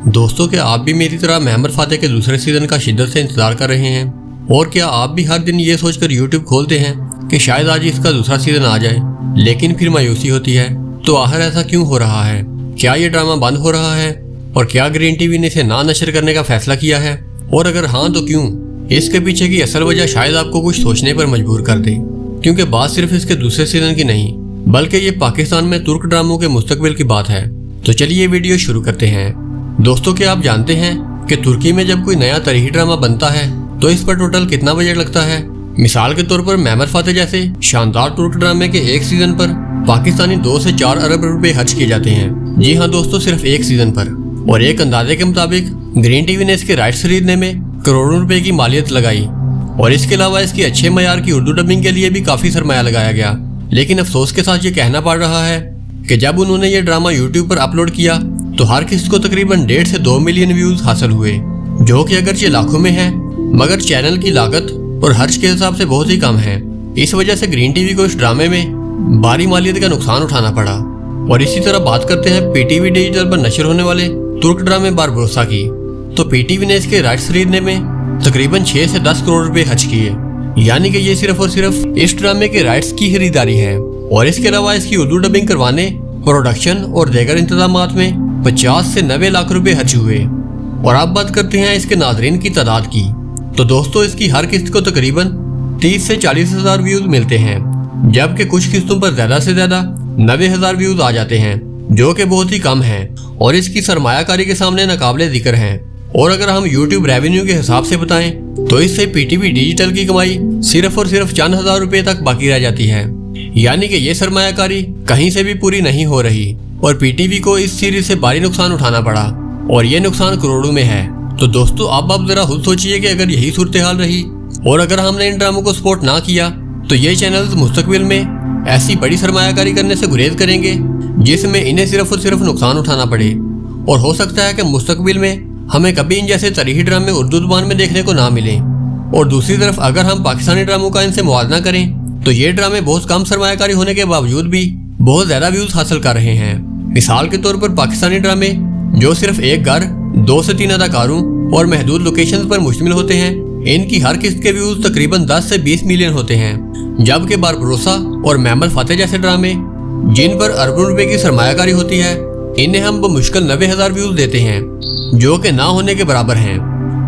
दोस्तों, क्या आप भी मेरी तरह महमद फातेह के दूसरे सीजन का शिद्दत से इंतजार कर रहे हैं? और क्या आप भी हर दिन ये सोचकर यूट्यूब खोलते हैं कि शायद आज इसका दूसरा सीजन आ जाए, लेकिन फिर मायूसी होती है? तो आखिर ऐसा क्यों हो रहा है? क्या ये ड्रामा बंद हो रहा है? और क्या ग्रीन टीवी ने इसे ना नशर करने का फैसला किया है? और अगर हाँ तो क्यों? इसके पीछे की असल वजह शायद आपको कुछ सोचने पर मजबूर कर दे, क्योंकि बात सिर्फ इसके दूसरे सीजन की नहीं, बल्कि ये पाकिस्तान में तुर्क ड्रामों के मुस्तकबिल की बात है। तो चलिए ये वीडियो शुरू करते हैं। दोस्तों, क्या आप जानते हैं कि तुर्की में जब कोई नया तरीही ड्रामा बनता है तो इस पर टोटल कितना बजट लगता है? मिसाल के तौर पर महमद फातेह जैसे शानदार तुर्क ड्रामे के एक सीजन पर पाकिस्तानी 2 से 4 अरब रुपए खर्च किए जाते हैं। जी हाँ दोस्तों, सिर्फ एक सीजन पर। और एक अंदाजे के मुताबिक ग्रीन टीवी ने इसके राइट्स खरीदने में करोड़ों रुपए की मालियत लगाई, और इसके अलावा इसकी अच्छे मयार की उर्दू डबिंग के लिए भी काफी सरमाया लगाया गया। लेकिन अफसोस के साथ ये कहना पड़ रहा है कि जब उन्होंने ये ड्रामा यूट्यूब पर अपलोड किया तो हर किसी को तकरीबन 1.5 से 2 मिलियन व्यूज हासिल हुए, जो कि अगरचे लाखों में है, मगर चैनल की लागत और खर्च के हिसाब से बहुत ही कम है। इस वजह से ग्रीन टीवी को इस ड्रामे में भारी मालियत का नुकसान उठाना पड़ा। और इसी तरह बात करते हैं पीटीवी डिजिटल पर नशर होने वाले तुर्क ड्रामे बारबरोसा की। तो पीटीवी ने इसके राइट्स खरीदने में तकरीबन 6 से 10 करोड़ रुपए खर्च किए, यानी कि ये सिर्फ और सिर्फ इस ड्रामे के राइट्स की खरीदारी है। और इसके अलावा इसकी उर्दू डबिंग करवाने, प्रोडक्शन और दीगर इंतजामात में 50 से 90 लाख रुपए खर्च हुए। और अब बात करते हैं इसके नाजरीन की तादाद की। तो दोस्तों, इसकी हर किस्त को तकरीबन 30 से 40 हजार व्यूज मिलते हैं, जबकि कुछ किस्तों पर ज्यादा से ज्यादा 90 हजार व्यूज आ जाते हैं, जो कि बहुत ही कम है और इसकी सरमायाकारी के सामने नाकाबिले जिक्र है। और अगर हम यूट्यूब रेवेन्यू के हिसाब से बताएं तो इससे पीटीवी डिजिटल की कमाई सिर्फ और सिर्फ चंद हजार रुपए तक बाकी रह जाती है, यानी कि ये सरमायाकारी कहीं से भी पूरी नहीं हो रही। और पीटीवी को इस सीरीज से भारी नुकसान उठाना पड़ा, और ये नुकसान करोड़ों में है। तो दोस्तों, अब आप जरा खुद सोचिए कि अगर यही सूरत हाल रही और अगर हमने इन ड्रामों को सपोर्ट ना किया तो ये चैनल्स मुस्तकबिल में ऐसी बड़ी सरमायाकारी करने से गुरेज करेंगे जिसमें इन्हें सिर्फ और सिर्फ नुकसान उठाना पड़े। और हो सकता है कि मुस्तकबिल में हमें कभी इन जैसे तरीही ड्रामे उर्दू जुबान में देखने को ना मिले। और दूसरी तरफ अगर हम पाकिस्तानी ड्रामों का इनसे मुआवजा करें तो ये ड्रामे बहुत कम सरमायाकारी होने के बावजूद भी बहुत ज्यादा व्यूज हासिल कर रहे हैं। मिसाल के तौर पर पाकिस्तानी ड्रामे जो सिर्फ एक घर, 2 से 3 अदाकारों और महदूद लोकेशंस पर मुश्तमिल होते हैं, इनकी हर किस्त के व्यूज तकरीबन 10 से 20 मिलियन होते हैं। जबकि बारबरोसा और महमद फातेह जैसे ड्रामे जिन पर अरबों रुपए की सरमायाकारी होती है, इन्हें हम बमुश्किल 90 हजार व्यूज देते हैं, जो कि ना होने के बराबर हैं।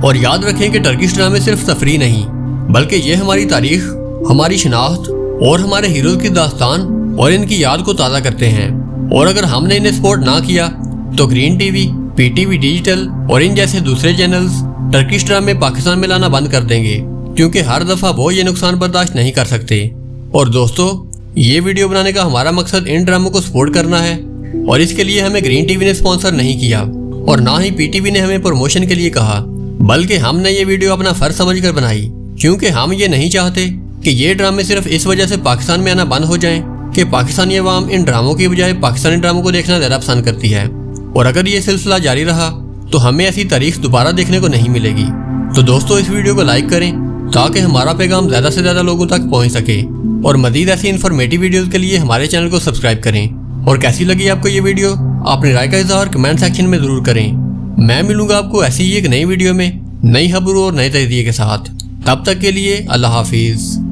और याद रखें कि टर्किश ड्रामे सिर्फ तफरीह नहीं, बल्कि ये हमारी तारीख, हमारी शनाख्त और हमारे हीरोज की दास्तान और इनकी याद को ताज़ा करते हैं। और अगर हमने इन्हें सपोर्ट ना किया तो ग्रीन टीवी, पीटीवी डिजिटल और इन जैसे दूसरे चैनल्स टर्किश ड्रामे पाकिस्तान में लाना बंद कर देंगे, क्योंकि हर दफ़ा वो ये नुकसान बर्दाश्त नहीं कर सकते। और दोस्तों, ये वीडियो बनाने का हमारा मकसद इन ड्रामों को सपोर्ट करना है, और इसके लिए हमें ग्रीन टीवी ने स्पॉन्सर नहीं किया और ना ही पीटीवी ने हमें प्रमोशन के लिए कहा, बल्कि हमने ये वीडियो अपना फर्ज समझकर बनाई, क्योंकि हम ये नहीं चाहते कि ये ड्रामे सिर्फ इस वजह से पाकिस्तान में आना बंद हो जाएं कि पाकिस्तानी अवाम इन ड्रामों की बजाय पाकिस्तानी ड्रामों को देखना ज़्यादा पसंद करती है। और अगर ये सिलसिला जारी रहा तो हमें ऐसी तारीख दोबारा देखने को नहीं मिलेगी। तो दोस्तों, इस वीडियो को लाइक करें ताकि हमारा पैगाम ज़्यादा से ज़्यादा लोगों तक पहुँच सके, और मज़ीद ऐसी इन्फॉर्मेटिव वीडियोज़ के लिए हमारे चैनल को सब्सक्राइब करें। और कैसी लगी आपको ये वीडियो, अपनी राय का इज़हार कमेंट सेक्शन में ज़रूर करें। मैं मिलूंगा आपको ऐसी ही एक नई वीडियो में नई खबरों और नए तजज़िये के साथ। तब तक के लिए अल्लाह हाफिज़।